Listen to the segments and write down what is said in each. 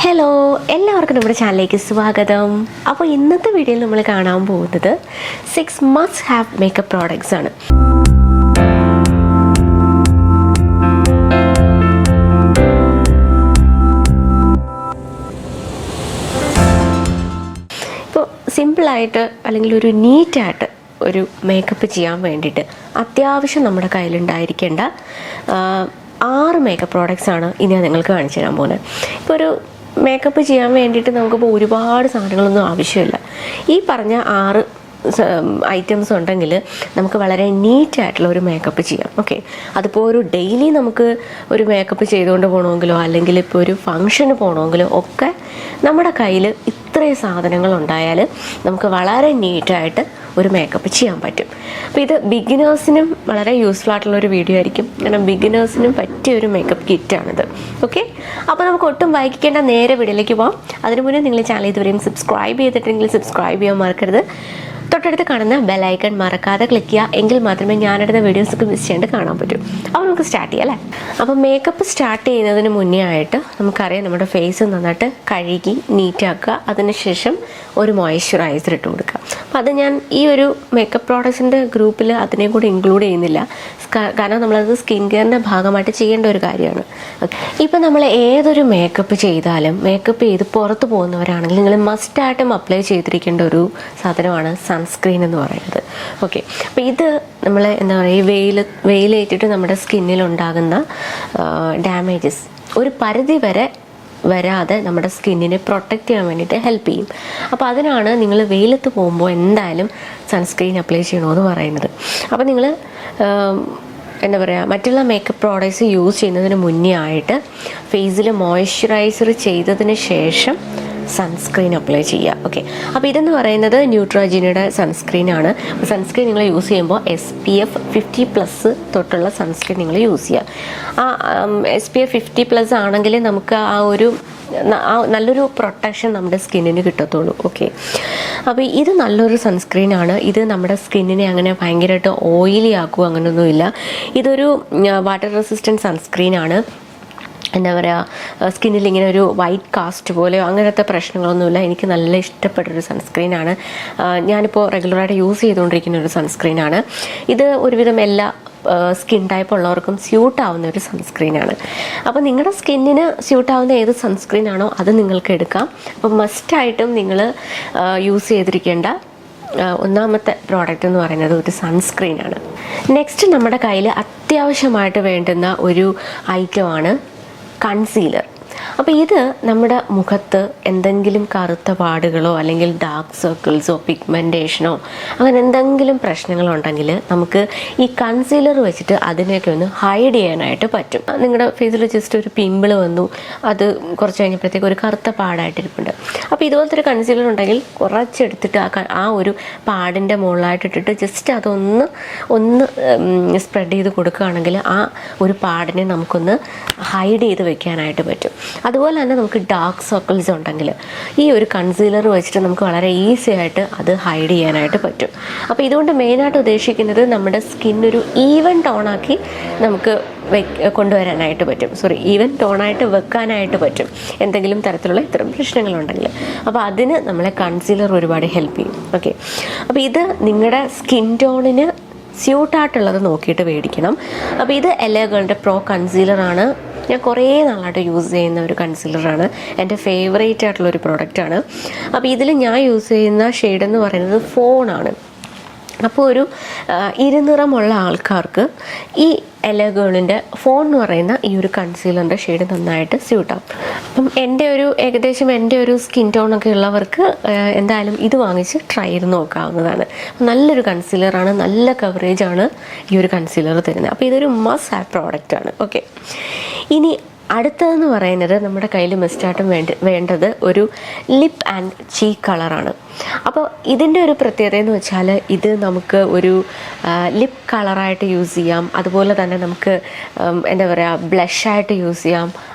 Hello, എല്ലാവർക്കും നമ്മുടെ ചാനലിലേക്ക് സ്വാഗതം. അപ്പോൾ ഇന്നത്തെ വീഡിയോയിൽ നമ്മൾ കാണാൻ പോകുന്നത് 6 മസ്റ്റ് ഹാവ് മേക്കപ്പ് പ്രോഡക്ട്സ് ആണ്. ഇപ്പോൾ സിമ്പിളായിട്ട് അല്ലെങ്കിൽ ഒരു നീറ്റായിട്ട് ഒരു മേക്കപ്പ് ചെയ്യാൻ വേണ്ടിയിട്ട് അത്യാവശ്യം നമ്മുടെ കയ്യിലുണ്ടായിരിക്കേണ്ട 6 മേക്കപ്പ് പ്രോഡക്റ്റ്സ് ആണ് ഇനി ഞാൻ നിങ്ങൾക്ക് കാണിച്ചു തരാൻ പോകുന്നത്. ഇപ്പോൾ ഒരു മേക്കപ്പ് ചെയ്യാൻ വേണ്ടിയിട്ട് നമുക്കിപ്പോൾ ഒരുപാട് സാധനങ്ങളൊന്നും ആവശ്യമില്ല. ഈ പറഞ്ഞ 6 ഐറ്റംസ് ഉണ്ടെങ്കിൽ നമുക്ക് വളരെ നീറ്റായിട്ടുള്ള ഒരു മേക്കപ്പ് ചെയ്യാം. ഓക്കെ, അതിപ്പോൾ ഒരു ഡെയിലി നമുക്ക് ഒരു മേക്കപ്പ് ചെയ്തുകൊണ്ട് പോകണമെങ്കിലോ അല്ലെങ്കിൽ ഇപ്പോൾ ഒരു ഫങ്ഷന് പോകണമെങ്കിലോ ഒക്കെ നമ്മുടെ കയ്യിൽ ഇത്രയും സാധനങ്ങൾ ഉണ്ടായാൽ നമുക്ക് വളരെ നീറ്റായിട്ട് ഒരു മേക്കപ്പ് ചെയ്യാൻ പറ്റും. അപ്പോൾ ഇത് ബിഗിനേഴ്സിനും വളരെ യൂസ്ഫുൾ ആയിട്ടുള്ള ഒരു വീഡിയോ ആയിരിക്കും. കാരണം ബിഗിനേഴ്സിനും പറ്റിയ ഒരു മേക്കപ്പ് കിറ്റാണിത്. ഓക്കെ, അപ്പോൾ നമുക്ക് ഒട്ടും വൈകിക്കേണ്ട നേരെ വീഡിയോയിലേക്ക് പോകാം. അതിനു മുന്നേ നിങ്ങൾ ചാനൽ ഇതുവരെയും സബ്സ്ക്രൈബ് ചെയ്തിട്ടുണ്ടെങ്കിൽ സബ്സ്ക്രൈബ് ചെയ്യാൻ മറക്കരുത്. തൊട്ടടുത്ത് കാണുന്ന ബെല്ലൈക്കൺ മറക്കാതെ ക്ലിക്ക് ചെയ്യുക. എങ്കിൽ മാത്രമേ ഞാനെടുത്ത വീഡിയോസൊക്കെ മിസ് ചെയ്യാണ്ട് കാണാൻ പറ്റും. അപ്പോൾ നമുക്ക് സ്റ്റാർട്ട് ചെയ്യാം അല്ലേ? അപ്പോൾ മേക്കപ്പ് സ്റ്റാർട്ട് ചെയ്യുന്നതിന് മുന്നേ ആയിട്ട് നമുക്കറിയാം നമ്മുടെ ഫേസ് നന്നായിട്ട് കഴുകി നീറ്റാക്കുക. അതിനുശേഷം ഒരു മോയ്സ്ചറൈസർ ഇട്ട് കൊടുക്കുക. അപ്പോൾ അത് ഞാൻ ഈ ഒരു മേക്കപ്പ് പ്രോഡക്ട്സിൻ്റെ ഗ്രൂപ്പിൽ അതിനെ കൂടെ ഇൻക്ലൂഡ് ചെയ്യുന്നില്ല. കാരണം നമ്മളത് സ്കിൻ കെയറിൻ്റെ ഭാഗമായിട്ട് ചെയ്യേണ്ട ഒരു കാര്യമാണ്. ഇപ്പം നമ്മൾ ഏതൊരു മേക്കപ്പ് ചെയ്താലും മേക്കപ്പ് ചെയ്ത് പുറത്ത് പോകുന്നവരാണെങ്കിൽ നിങ്ങൾ മസ്റ്റായിട്ടും അപ്ലൈ ചെയ്തിരിക്കേണ്ട ഒരു സാധനമാണ് സൺസ്ക്രീൻ എന്ന് പറയുന്നത്. ഓക്കെ, അപ്പോൾ ഇത് നമ്മൾ എന്താ പറയുക, വെയിലേറ്റിട്ട് നമ്മുടെ സ്കിന്നിലുണ്ടാകുന്ന ഡാമേജസ് ഒരു പരിധി വരെ വരാതെ നമ്മുടെ സ്കിന്നിനെ പ്രൊട്ടക്റ്റ് ചെയ്യാൻ വേണ്ടിയിട്ട് ഹെൽപ്പ് ചെയ്യും. അപ്പോൾ അതിനാണ് നിങ്ങൾ വെയിലത്ത് പോകുമ്പോൾ എന്തായാലും സൺസ്ക്രീൻ അപ്ലൈ ചെയ്യണമെന്ന് പറയുന്നത്. അപ്പോൾ നിങ്ങൾ എന്താ പറയുക, മറ്റുള്ള മേക്കപ്പ് പ്രോഡക്റ്റ്സ് യൂസ് ചെയ്യുന്നതിന് മുന്നേ ആയിട്ട് ഫേസിൽ മോയ്സ്ചറൈസർ ചെയ്തതിന് ശേഷം സൺസ്ക്രീൻ അപ്ലൈ ചെയ്യുക. ഓക്കെ, അപ്പോൾ ഇതെന്ന് പറയുന്നത് ന്യൂട്രോജീനയുടെ സൺസ്ക്രീനാണ്. സൺസ്ക്രീൻ നിങ്ങൾ യൂസ് ചെയ്യുമ്പോൾ SPF 50+ തൊട്ടുള്ള സൺസ്ക്രീൻ നിങ്ങൾ യൂസ് ചെയ്യുക. ആ SPF 50+ ആണെങ്കിൽ നമുക്ക് ആ ഒരു നല്ലൊരു പ്രൊട്ടക്ഷൻ നമ്മുടെ സ്കിന്നിന് കിട്ടത്തുള്ളൂ. ഓക്കെ, അപ്പോൾ ഇത് നല്ലൊരു സൺസ്ക്രീനാണ്. ഇത് നമ്മുടെ സ്കിന്നിനെ അങ്ങനെ ഭയങ്കരമായിട്ട് ഓയിലി ആക്കുക അങ്ങനെയൊന്നുമില്ല. ഇതൊരു വാട്ടർ റെസിസ്റ്റൻറ്റ് സൺസ്ക്രീനാണ്. എന്താ പറയുക, സ്കിന്നിൽ ഇങ്ങനെ ഒരു വൈറ്റ് കാസ്റ്റ് പോലെയോ അങ്ങനത്തെ പ്രശ്നങ്ങളൊന്നുമില്ല. എനിക്ക് നല്ല ഇഷ്ടപ്പെട്ടൊരു സൺസ്ക്രീനാണ്. ഞാനിപ്പോൾ റെഗുലറായിട്ട് യൂസ് ചെയ്തുകൊണ്ടിരിക്കുന്ന ഒരു സൺസ്ക്രീനാണ്. ഇത് ഒരുവിധം എല്ലാ സ്കിൻ ടൈപ്പ് ഉള്ളവർക്കും സ്യൂട്ടാവുന്ന ഒരു സൺസ്ക്രീനാണ്. അപ്പോൾ നിങ്ങളുടെ സ്കിന്നിന് സ്യൂട്ടാവുന്ന ഏത് സൺസ്ക്രീനാണോ അത് നിങ്ങൾക്ക് എടുക്കാം. അപ്പോൾ മസ്റ്റായിട്ടും നിങ്ങൾ യൂസ് ചെയ്തിരിക്കേണ്ട ഒന്നാമത്തെ പ്രോഡക്റ്റ് എന്ന് പറയുന്നത് ഒരു സൺസ്ക്രീനാണ്. നെക്സ്റ്റ് നമ്മുടെ കയ്യിൽ അത്യാവശ്യമായിട്ട് വേണ്ടുന്ന ഒരു ഐറ്റമാണ് കൺസീലർ. അപ്പോൾ ഇത് നമ്മുടെ മുഖത്ത് എന്തെങ്കിലും കറുത്ത പാടുകളോ അല്ലെങ്കിൽ ഡാർക്ക് സർക്കിൾസോ പിഗ്മെൻറ്റേഷനോ അങ്ങനെ എന്തെങ്കിലും പ്രശ്നങ്ങളുണ്ടെങ്കിൽ നമുക്ക് ഈ കൺസീലർ വെച്ചിട്ട് അതിനെയൊക്കെ ഒന്ന് ഹൈഡ് ചെയ്യാനായിട്ട് പറ്റും. നിങ്ങളുടെ ഫേസിൽ ജസ്റ്റ് ഒരു പിമ്പിൾ വന്നു, അത് കുറച്ച് കഴിഞ്ഞപ്പോഴത്തേക്ക് ഒരു കറുത്ത പാടായിട്ടിരിപ്പുണ്ട്. അപ്പോൾ ഇതുപോലത്തെ ഒരു കൺസീലർ ഉണ്ടെങ്കിൽ കുറച്ചെടുത്തിട്ട് ആ ഒരു പാടിൻ്റെ മുകളിലായിട്ടിട്ടിട്ട് ജസ്റ്റ് അതൊന്ന് സ്പ്രെഡ് ചെയ്ത് കൊടുക്കുകയാണെങ്കിൽ ആ ഒരു പാടിനെ നമുക്കൊന്ന് ഹൈഡ് ചെയ്ത് വെക്കാനായിട്ട് പറ്റും. അതുപോലെ തന്നെ നമുക്ക് ഡാർക്ക് സർക്കിൾസ് ഉണ്ടെങ്കിൽ ഈ ഒരു കൺസീലർ വെച്ചിട്ട് നമുക്ക് വളരെ ഈസി ആയിട്ട് അത് ഹൈഡ് ചെയ്യാനായിട്ട് പറ്റും. അപ്പോൾ ഇതുകൊണ്ട് മെയിനായിട്ട് ഉദ്ദേശിക്കുന്നത് നമ്മുടെ സ്കിന്നൊരു ഈവൻ ടോണാക്കി നമുക്ക് കൊണ്ടുവരാനായിട്ട് പറ്റും. ഈവൻ ടോണായിട്ട് വെക്കാനായിട്ട് പറ്റും എന്തെങ്കിലും തരത്തിലുള്ള ഇത്തരം പ്രശ്നങ്ങളുണ്ടെങ്കിൽ. അപ്പോൾ അതിന് നമ്മളെ കൺസീലർ ഒരുപാട് ഹെൽപ്പ് ചെയ്യും. ഓക്കെ, അപ്പോൾ ഇത് നിങ്ങളുടെ സ്കിൻ ടോണിന് സ്യൂട്ടായിട്ടുള്ളത് നോക്കിയിട്ട് മേടിക്കണം. അപ്പോൾ ഇത് എലഗേൾൻ്റെ പ്രോ കൺസീലറാണ്. ഞാൻ കുറേ നാളായിട്ട് യൂസ് ചെയ്യുന്ന ഒരു കൺസീലറാണ്. എൻ്റെ ഫേവറേറ്റ് ആയിട്ടുള്ളൊരു പ്രോഡക്റ്റാണ്. അപ്പോൾ ഇതിൽ ഞാൻ യൂസ് ചെയ്യുന്ന ഷെയ്ഡ് എന്ന് പറയുന്നത് ഫോണാണ്. അപ്പോൾ ഒരു ഇരുനിറമുള്ള ആൾക്കാർക്ക് ഈ എലഗേളിൻ്റെ ഫോൺ എന്ന് പറയുന്ന ഈ ഒരു കൺസീലറിൻ്റെ ഷെയ്ഡ് നന്നായിട്ട് സ്യൂട്ടാവും. അപ്പം ഏകദേശം എൻ്റെ ഒരു സ്കിൻ ടോണൊക്കെ ഉള്ളവർക്ക് എന്തായാലും ഇത് വാങ്ങിച്ച് ട്രൈ ചെയ്ത് നോക്കാവുന്നതാണ്. നല്ലൊരു കൺസീലറാണ്, നല്ല കവറേജാണ് ഈ ഒരു കൺസീലർ തരുന്നത്. അപ്പോൾ ഇതൊരു മസ്റ്റ് ഹാവ് പ്രോഡക്റ്റാണ്. ഓക്കെ, ഇനി അടുത്തതെന്ന് പറയുന്നത് നമ്മുടെ കയ്യിൽ മസ്റ്റായിട്ടും വേണ്ടത് ഒരു ലിപ്പ് ആൻഡ് ചീക്ക് കളറാണ്. അപ്പോൾ ഇതിൻ്റെ ഒരു പ്രത്യേകത എന്ന് വെച്ചാൽ ഇത് നമുക്ക് ഒരു ലിപ്പ് കളറായിട്ട് യൂസ് ചെയ്യാം. അതുപോലെ തന്നെ നമുക്ക് എന്താ പറയുക, ബ്ലഷായിട്ട് യൂസ് ചെയ്യാം,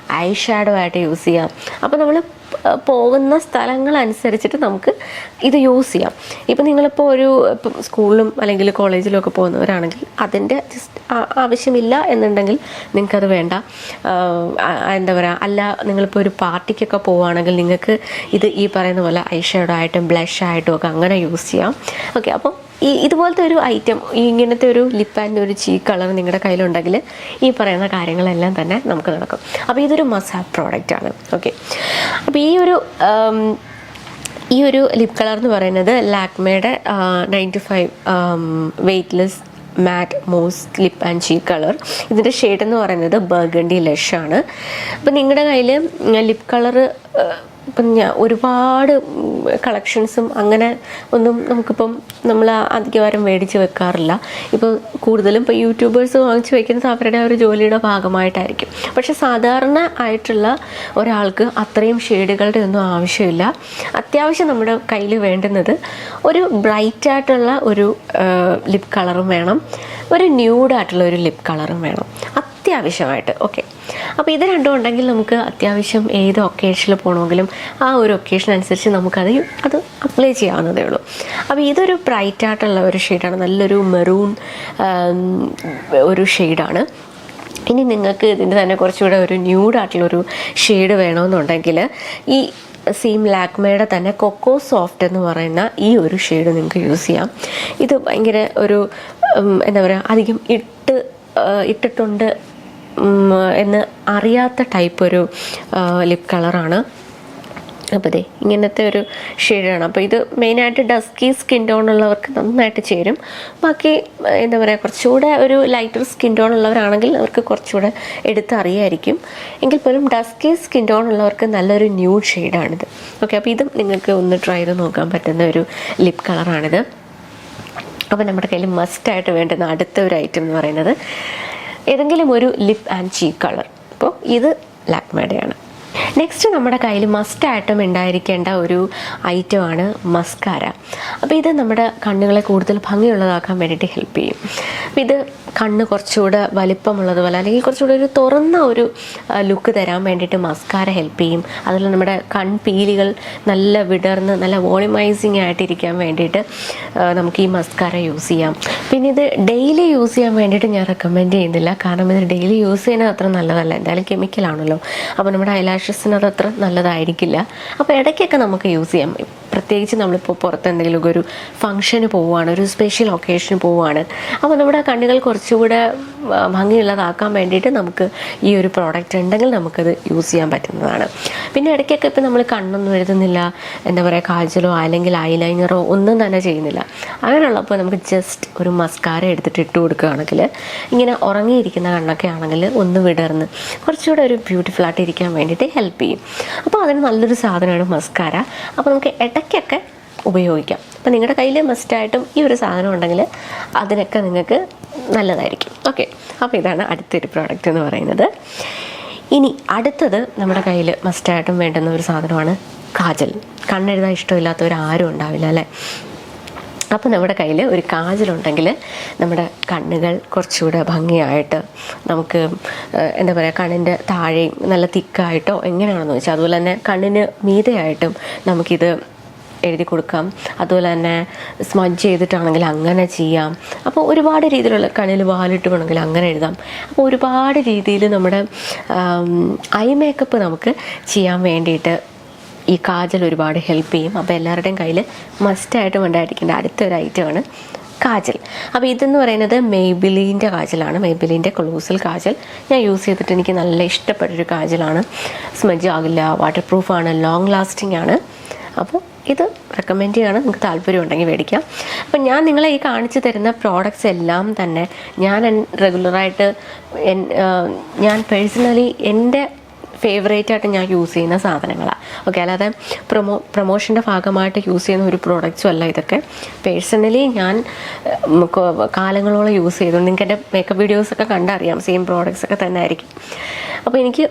ഐ ഷാഡോ ആയിട്ട് യൂസ് ചെയ്യാം. അപ്പോൾ നമ്മൾ പോകുന്ന സ്ഥലങ്ങളനുസരിച്ചിട്ട് നമുക്ക് ഇത് യൂസ് ചെയ്യാം. ഇപ്പം നിങ്ങളിപ്പോൾ ഇപ്പം സ്കൂളിലും അല്ലെങ്കിൽ കോളേജിലും ഒക്കെ പോകുന്നവരാണെങ്കിൽ അതിൻ്റെ ജസ്റ്റ് ആവശ്യമില്ല എന്നുണ്ടെങ്കിൽ നിങ്ങൾക്കത് വേണ്ട. എന്താ പറയുക, അല്ല നിങ്ങളിപ്പോൾ ഒരു പാർട്ടിക്കൊക്കെ പോവുകയാണെങ്കിൽ നിങ്ങൾക്ക് ഇത് ഈ പറയുന്ന പോലെ ഐ ഷാഡോ ആയിട്ടും ബ്ലഷ് ആയിട്ടും ഒക്കെ അങ്ങനെ യൂസ് ചെയ്യാം. ഓക്കെ, അപ്പം ഇതുപോലത്തെ ഒരു ഐറ്റം, ഇങ്ങനത്തെ ഒരു ലിപ്പ് ആൻഡ് ഒരു ചീക്ക് കളർ നിങ്ങളുടെ കയ്യിലുണ്ടെങ്കിൽ ഈ പറയുന്ന കാര്യങ്ങളെല്ലാം തന്നെ നമുക്ക് നടക്കും. അപ്പോൾ ഇതൊരു മസ്റ്റ് ഹാവ് പ്രോഡക്റ്റാണ്. ഓക്കെ, അപ്പോൾ ഈ ഒരു ലിപ്പ് കളർ എന്ന് പറയുന്നത് ലാക്മേയുടെ 95 weightless matte mousse lip and cheek colour. ഇതിൻ്റെ ഷെയ്ഡ് എന്ന് പറയുന്നത് ബർഗണ്ടി ലഷ് ആണ്. അപ്പം നിങ്ങളുടെ കയ്യിൽ ലിപ്പ് കളറ് ഇപ്പം ഒരുപാട് കളക്ഷൻസും അങ്ങനെ ഒന്നും നമ്മൾ അധികവാരം മേടിച്ച് വെക്കാറില്ല. ഇപ്പോൾ കൂടുതലും ഇപ്പോൾ യൂട്യൂബേഴ്സ് വാങ്ങിച്ച് വെക്കുന്നത് അവരുടെ ഒരു ജോലിയുടെ ഭാഗമായിട്ടായിരിക്കും. പക്ഷെ സാധാരണ ആയിട്ടുള്ള ഒരാൾക്ക് അത്രയും ഷെയ്ഡുകളുടെ ഒന്നും ആവശ്യമില്ല. അത്യാവശ്യം നമ്മുടെ കയ്യിൽ വേണ്ടുന്നത് ഒരു ബ്രൈറ്റായിട്ടുള്ള ഒരു ലിപ്പ് കളറും വേണം, ഒരു ന്യൂഡായിട്ടുള്ള ഒരു ലിപ്പ് കളറും വേണം അത്യാവശ്യമായിട്ട്. ഓക്കെ, അപ്പോൾ ഇത് രണ്ടും ഉണ്ടെങ്കിൽ നമുക്ക് അത്യാവശ്യം ഏത് ഒക്കേഷനിൽ പോകണമെങ്കിലും ആ ഒരു ഒക്കേഷൻ അനുസരിച്ച് അത് അപ്ലൈ ചെയ്യാവുന്നതേ ഉള്ളൂ. അപ്പോൾ ഇതൊരു ബ്രൈറ്റായിട്ടുള്ള ഒരു ഷെയ്ഡാണ്, നല്ലൊരു മെറൂൺ ഒരു ഷെയ്ഡാണ്. ഇനി നിങ്ങൾക്ക് ഇതിൻ്റെ തന്നെ കുറച്ചുകൂടെ ഒരു ന്യൂഡായിട്ടുള്ളൊരു ഷെയ്ഡ് വേണമെന്നുണ്ടെങ്കിൽ ഈ സെയിം ലാക്മേയുടെ തന്നെ കൊക്കോ സോഫ്റ്റ് എന്ന് പറയുന്ന ഈ ഒരു ഷെയ്ഡ് നിങ്ങൾക്ക് യൂസ് ചെയ്യാം. ഇത് ഭയങ്കര ഒരു എന്താ പറയുക, അധികം ഇട്ടിട്ടുണ്ട് എന്ന് അറിയാത്ത ടൈപ്പ് ഒരു ലിപ്പ് കളറാണ്. അപ്പോൾ ഇതേ ഇങ്ങനത്തെ ഒരു ഷെയ്ഡാണ്. അപ്പോൾ ഇത് മെയിനായിട്ട് ഡസ്കി സ്കിൻ ടോൺ ഉള്ളവർക്ക് നന്നായിട്ട് ചേരും. ബാക്കി എന്താ പറയുക, കുറച്ചുകൂടെ ഒരു ലൈറ്റർ സ്കിൻ ടോൺ ഉള്ളവരാണെങ്കിൽ അവർക്ക് കുറച്ചുകൂടെ എടുത്തറിയായിരിക്കും. എങ്കിൽ പോലും ഡസ്കി സ്കിൻ ടോൺ ഉള്ളവർക്ക് നല്ലൊരു ന്യൂഡ് ഷെയ്ഡാണിത്. ഓക്കെ, അപ്പോൾ ഇതും നിങ്ങൾക്ക് ഒന്ന് ട്രൈ ചെയ്ത് നോക്കാൻ പറ്റുന്ന ഒരു ലിപ്പ് കളറാണിത്. അപ്പോൾ നമ്മുടെ കയ്യിൽ മസ്റ്റായിട്ട് വേണ്ടുന്ന അടുത്ത ഒരു ഐറ്റം എന്ന് പറയുന്നത് ഏതെങ്കിലും ഒരു ലിപ്പ് ആൻഡ് ചീക്ക് കളർ. അപ്പോൾ ഇത് ലാക്മേയുടെയാണ്. നെക്സ്റ്റ് നമ്മുടെ കയ്യിൽ മസ്റ്റായിട്ടും ഉണ്ടായിരിക്കേണ്ട ഒരു ഐറ്റമാണ് മസ്കാര. അപ്പോൾ ഇത് നമ്മുടെ കണ്ണുകളെ കൂടുതൽ ഭംഗിയുള്ളതാക്കാൻ വേണ്ടിയിട്ട് ഹെൽപ്പ് ചെയ്യും. അപ്പോൾ ഇത് കണ്ണ് കുറച്ചുകൂടെ വലിപ്പമുള്ളതുപോലെ അല്ലെങ്കിൽ കുറച്ചുകൂടെ ഒരു തുറന്ന ഒരു ലുക്ക് തരാൻ വേണ്ടിയിട്ട് മസ്കാര ഹെൽപ്പ് ചെയ്യും. അതുപോലെ നമ്മുടെ കൺപീലികൾ നല്ല വിടർന്ന് നല്ല വോളിമൈസിങ് ആയിട്ടിരിക്കാൻ വേണ്ടിയിട്ട് നമുക്ക് ഈ മസ്കാര യൂസ് ചെയ്യാം. പിന്നെ ഇത് ഡെയിലി യൂസ് ചെയ്യാൻ വേണ്ടിയിട്ട് ഞാൻ റെക്കമെൻഡ് ചെയ്യുന്നില്ല, കാരണം ഇത് ഡെയിലി യൂസ് ചെയ്യുന്നത് അത്ര നല്ലതല്ല. എന്തായാലും കെമിക്കലാണല്ലോ, അപ്പോൾ നമ്മുടെ ഐലാഷസിന് അത് അത്ര നല്ലതായിരിക്കില്ല. അപ്പോൾ ഇടയ്ക്കൊക്കെ നമുക്ക് യൂസ് ചെയ്യാം. പ്രത്യേകിച്ച് നമ്മളിപ്പോൾ പുറത്ത് എന്തെങ്കിലുമൊക്കെ ഒരു ഫംഗ്ഷന് പോവുകയാണ്, ഒരു സ്പെഷ്യൽ ഒക്കേഷന് പോവുകയാണ്, അപ്പോൾ നമ്മുടെ കണ്ണുകൾ കുറച്ചുകൂടെ ഭംഗിയുള്ളതാക്കാൻ വേണ്ടിയിട്ട് നമുക്ക് ഈ ഒരു പ്രോഡക്റ്റ് ഉണ്ടെങ്കിൽ നമുക്കത് യൂസ് ചെയ്യാൻ പറ്റുന്നതാണ്. പിന്നെ ഇടയ്ക്കൊക്കെ ഇപ്പോൾ നമ്മൾ കണ്ണൊന്നും എഴുതുന്നില്ല, എന്താ പറയുക, കാജലോ അല്ലെങ്കിൽ ഐലൈനറോ ഒന്നും തന്നെ ചെയ്യുന്നില്ല, അങ്ങനെയുള്ളപ്പോൾ നമുക്ക് ജസ്റ്റ് ഒരു മസ്കാര എടുത്തിട്ട് ഇട്ട് കൊടുക്കുകയാണെങ്കിൽ ഇങ്ങനെ ഉറങ്ങിയിരിക്കുന്ന കണ്ണൊക്കെ ആണെങ്കിൽ ഒന്ന് വിടർന്ന് കുറച്ചുകൂടെ ഒരു ബ്യൂട്ടിഫുൾ ആയിട്ട് ഇരിക്കാൻ വേണ്ടിയിട്ട് ഹെൽപ്പ് ചെയ്യും. അപ്പോൾ അതിന് നല്ലൊരു സാധനമാണ് മസ്കാര. അപ്പോൾ നമുക്ക് ഇടയ്ക്കൊക്കെ ഉപയോഗിക്കാം. അപ്പോൾ നിങ്ങളുടെ കയ്യിൽ മസ്റ്റായിട്ടും ഈ ഒരു സാധനം ഉണ്ടെങ്കിൽ അതിനൊക്കെ നിങ്ങൾക്ക് നല്ലതായിരിക്കും. ഓക്കെ, അപ്പോൾ ഇതാണ് അടുത്തൊരു പ്രോഡക്റ്റ് എന്ന് പറയുന്നത്. ഇനി അടുത്തത് നമ്മുടെ കയ്യിൽ മസ്റ്റായിട്ടും വേണ്ടുന്ന ഒരു സാധനമാണ് കാജൽ. കണ്ണെഴുതാൻ ഇഷ്ടമില്ലാത്തവരാരും ഉണ്ടാവില്ല അല്ലേ? അപ്പോൾ നമ്മുടെ കയ്യിൽ ഒരു കാജലുണ്ടെങ്കിൽ നമ്മുടെ കണ്ണുകൾ കുറച്ചുകൂടെ ഭംഗിയായിട്ട് നമുക്ക് എന്താ പറയുക, കണ്ണിൻ്റെ താഴെയും നല്ല തിക്കായിട്ടോ എങ്ങനെയാണെന്ന് വെച്ചാൽ, അതുപോലെ തന്നെ കണ്ണിന് മീതെയായിട്ടും നമുക്കിത് എഴുതി കൊടുക്കാം. അതുപോലെ തന്നെ സ്മഡ്ജ് ചെയ്തിട്ടാണെങ്കിൽ അങ്ങനെ ചെയ്യാം. അപ്പോൾ ഒരുപാട് രീതിയിലുള്ള കണ്ണിൽ വാലിട്ട് വേണമെങ്കിൽ അങ്ങനെ എഴുതാം. അപ്പോൾ ഒരുപാട് രീതിയിൽ നമ്മുടെ ഐ മേക്കപ്പ് നമുക്ക് ചെയ്യാൻ വേണ്ടിയിട്ട് ഈ കാജൽ ഒരുപാട് ഹെൽപ്പ് ചെയ്യും. അപ്പോൾ എല്ലാവരുടെയും കയ്യിൽ മസ്റ്റായിട്ടും ഉണ്ടായിരിക്കേണ്ട അടുത്തൊരു ഐറ്റമാണ് കാജൽ. അപ്പോൾ ഇതെന്ന് പറയുന്നത് മെയ്ബിലിൻ്റെ കാജലാണ്, മെയ്ബിലിൻ്റെ കൊളോസൽ കാജൽ. ഞാൻ യൂസ് ചെയ്തിട്ട് എനിക്ക് നല്ല ഇഷ്ടപ്പെട്ടൊരു കാജലാണ്. സ്മഡ്ജ് ആകില്ല, വാട്ടർ പ്രൂഫാണ്, ലോങ് ലാസ്റ്റിംഗ് ആണ്. അപ്പോൾ ഇത് റെക്കമെൻഡ് ചെയ്യാണ്, നിങ്ങൾക്ക് താല്പര്യം ഉണ്ടെങ്കിൽ മേടിക്കാം. അപ്പം ഞാൻ നിങ്ങളെ ഈ കാണിച്ചു തരുന്ന പ്രോഡക്റ്റ്സ് എല്ലാം തന്നെ ഞാൻ റെഗുലറായിട്ട് ഞാൻ പേഴ്സണലി എൻ്റെ ഫേവറേറ്റായിട്ട് ഞാൻ യൂസ് ചെയ്യുന്ന സാധനങ്ങളാണ്. ഓക്കെ, അല്ലാതെ പ്രൊമോഷൻ്റെ ഭാഗമായിട്ട് യൂസ് ചെയ്യുന്ന ഒരു പ്രോഡക്റ്റ്സും അല്ല ഇതൊക്കെ. പേഴ്സണലി ഞാൻ കാലങ്ങളോളം യൂസ് ചെയ്തുകൊണ്ട് നിങ്ങൾക്ക് എൻ്റെ മേക്കപ്പ് വീഡിയോസൊക്കെ കണ്ടറിയാം, സെയിം പ്രോഡക്റ്റ്സ് ഒക്കെ തന്നെ ആയിരിക്കും. അപ്പോൾ എനിക്ക്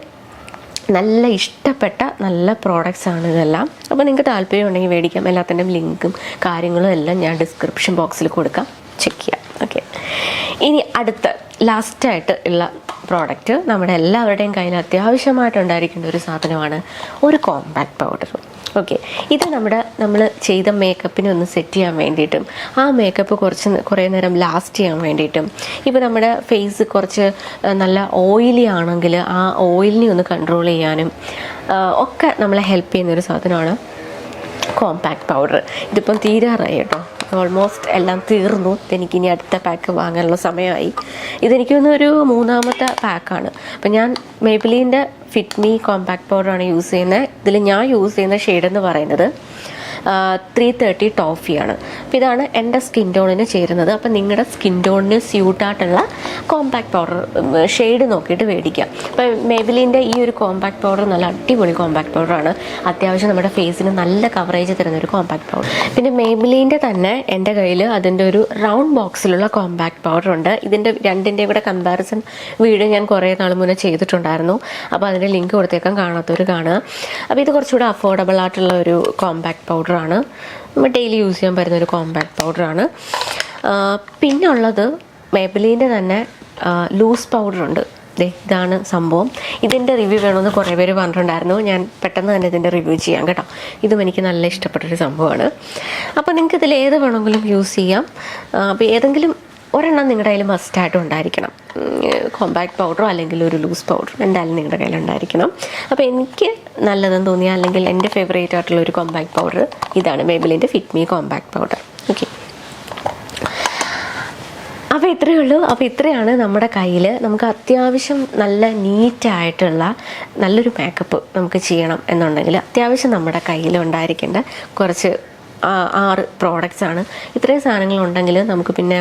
നല്ല ഇഷ്ടപ്പെട്ട നല്ല പ്രോഡക്റ്റ്സ് ആണ് ഇതെല്ലാം. അപ്പോൾ നിങ്ങൾക്ക് താല്പര്യം ഉണ്ടെങ്കിൽ മേടിക്കാം. എല്ലാത്തിൻ്റെയും ലിങ്കും കാര്യങ്ങളും എല്ലാം ഞാൻ ഡിസ്ക്രിപ്ഷൻ ബോക്സിൽ കൊടുക്കാം, ചെക്ക് ചെയ്യാം. ഓക്കെ, ഇനി അടുത്ത ലാസ്റ്റായിട്ട് ഉള്ള പ്രോഡക്റ്റ് നമ്മുടെ എല്ലാവരുടെയും കയ്യിൽ അത്യാവശ്യമായിട്ടുണ്ടായിരിക്കേണ്ട ഒരു സാധനമാണ് ഒരു കോമ്പാക്ട് പൗഡർ. ഓക്കെ, ഇത് നമ്മൾ ചെയ്ത മേക്കപ്പിനെ ഒന്ന് സെറ്റ് ചെയ്യാൻ വേണ്ടിയിട്ടും ആ മേക്കപ്പ് കുറേ നേരം ലാസ്റ്റ് ചെയ്യാൻ വേണ്ടിയിട്ടും, ഇപ്പോൾ നമ്മുടെ ഫേസ് കുറച്ച് നല്ല ഓയിലി ആണെങ്കിൽ ആ ഓയിലിനെ ഒന്ന് കൺട്രോൾ ചെയ്യാനും ഒക്കെ നമ്മളെ ഹെൽപ്പ് ചെയ്യുന്നൊരു സാധനമാണ് കോമ്പാക്ട് പൗഡർ. ഇതിപ്പം തീരാറായി കേട്ടോ, ഓൾമോസ്റ്റ് എല്ലാം തീർന്നു. എനിക്കിനി അടുത്ത പാക്ക് വാങ്ങാനുള്ള സമയമായി. ഇതെനിക്കൊന്ന് ഒരു 3ാമത്തെ പാക്കാണ്. അപ്പം ഞാൻ മേബിലിൻ്റെ ഫിറ്റ് മീ കോമ്പാക്ട് പൗഡറാണ് യൂസ് ചെയ്യുന്നത്. ഇതിൽ ഞാൻ യൂസ് ചെയ്യുന്ന ഷെയ്ഡെന്ന് പറയുന്നത് 330 ടോഫിയാണ്. അപ്പോൾ ഇതാണ് എൻ്റെ സ്കിൻ ടോണിന് ചേരുന്നത്. അപ്പോൾ നിങ്ങളുടെ സ്കിൻ ടോണിന് സ്യൂട്ടായിട്ടുള്ള കോമ്പാക്ട് പൗഡർ ഷെയ്ഡ് നോക്കിയിട്ട് മേടിക്കാം. അപ്പോൾ മേബിലിൻ്റെ ഈ ഒരു കോമ്പാക്ട് പൗഡർ നല്ല അടിപൊളി കോമ്പാക്ട് പൗഡറാണ്. അത്യാവശ്യം നമ്മുടെ ഫേസിന് നല്ല കവറേജ് തരുന്നൊരു കോമ്പാക്ട് പൗഡർ. പിന്നെ മേബിലിൻ്റെ തന്നെ എൻ്റെ കയ്യിൽ അതിൻ്റെ ഒരു റൗണ്ട് ബോക്സിലുള്ള കോമ്പാക്ട് പൗഡർ ഉണ്ട്. ഇതിൻ്റെ രണ്ടിൻ്റെയും കൂടെ കമ്പാരിസൺ വീഡിയോ ഞാൻ കുറേ നാൾ മുന്നേ ചെയ്തിട്ടുണ്ടായിരുന്നു. അപ്പോൾ അതിൻ്റെ ലിങ്ക് കൊടുത്തേക്കാൻ കാണാത്തവർ കാണുക. അപ്പോൾ ഇത് കുറച്ചുകൂടെ അഫോർഡബിൾ ആയിട്ടുള്ള ഒരു കോമ്പാക്ട് പൗഡറാണ്. നമ്മൾ ഡെയിലി യൂസ് ചെയ്യാൻ പറ്റുന്ന ഒരു കോമ്പാക്ട് പൗഡറാണ്. പിന്നെ ഉള്ളത് മേബിലിൻ്റെ തന്നെ ലൂസ് പൗഡറുണ്ട്. ഇതാണ് സംഭവം. ഇതിൻ്റെ റിവ്യൂ വേണമെന്ന് കുറേ പേര് പറഞ്ഞിട്ടുണ്ടായിരുന്നു. ഞാൻ പെട്ടെന്ന് തന്നെ ഇതിൻ്റെ റിവ്യൂ ചെയ്യാം കേട്ടോ. ഇതും എനിക്ക് നല്ല ഇഷ്ടപ്പെട്ടൊരു സംഭവമാണ്. അപ്പോൾ നിങ്ങൾക്ക് ഇതിൽ ഏത് വേണമെങ്കിലും യൂസ് ചെയ്യാം. അപ്പോൾ ഏതെങ്കിലും ഒരെണ്ണം നിങ്ങളുടെ കയ്യിൽ മസ്റ്റായിട്ടും ഉണ്ടായിരിക്കണം. കോമ്പാക്ട് പൗഡറോ അല്ലെങ്കിൽ ഒരു ലൂസ് പൗഡർ എന്തായാലും നിങ്ങളുടെ കയ്യിലുണ്ടായിരിക്കണം. അപ്പോൾ എനിക്ക് നല്ലതെന്ന് തോന്നിയ അല്ലെങ്കിൽ എൻ്റെ ഫേവറേറ്റ് ആയിട്ടുള്ള ഒരു കോമ്പാക്ട് പൗഡർ ഇതാണ്, മേബിലിൻ്റെ fit me compact powder. Okay, അപ്പോൾ ഇത്രയേ ഉള്ളൂ. അപ്പോൾ ഇത്രയാണ് നമ്മുടെ കയ്യിൽ നമുക്ക് അത്യാവശ്യം നല്ല നീറ്റായിട്ടുള്ള നല്ലൊരു മേക്കപ്പ് നമുക്ക് ചെയ്യണം എന്നുണ്ടെങ്കിൽ അത്യാവശ്യം നമ്മുടെ കയ്യിൽ ഉണ്ടായിരിക്കേണ്ട കുറച്ച് 6 പ്രോഡക്റ്റ്സാണ്. ഇത്രയും സാധനങ്ങളുണ്ടെങ്കിൽ നമുക്ക് പിന്നെ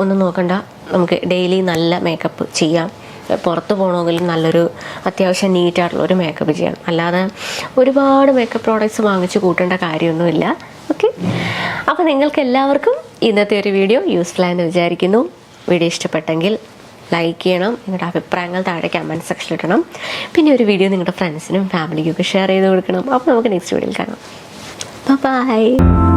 ഒന്നും നോക്കണ്ട, നമുക്ക് ഡെയിലി നല്ല മേക്കപ്പ് ചെയ്യാം. പുറത്ത് പോകണമെങ്കിൽ നല്ലൊരു അത്യാവശ്യം നീറ്റായിട്ടുള്ള ഒരു മേക്കപ്പ് ചെയ്യണം. അല്ലാതെ ഒരുപാട് മേക്കപ്പ് പ്രോഡക്റ്റ്സ് വാങ്ങിച്ച് കൂട്ടേണ്ട കാര്യമൊന്നുമില്ല. ഓക്കെ, അപ്പോൾ നിങ്ങൾക്ക് എല്ലാവർക്കും ഇന്നത്തെ ഒരു വീഡിയോ യൂസ്ഫുൾ ആയെന്ന് വിചാരിക്കുന്നു. വീഡിയോ ഇഷ്ടപ്പെട്ടെങ്കിൽ ലൈക്ക് ചെയ്യണം, നിങ്ങളുടെ അഭിപ്രായങ്ങൾ താഴെ കമൻറ്റ് സെക്ഷനിൽ ഇടണം. പിന്നെ ഒരു വീഡിയോ നിങ്ങളുടെ ഫ്രണ്ട്സിനും ഫാമിലിക്കും ഒക്കെ ഷെയർ ചെയ്ത് കൊടുക്കണം. അപ്പോൾ നമുക്ക് നെക്സ്റ്റ് വീഡിയോയിൽ കാണാം. Bye-bye.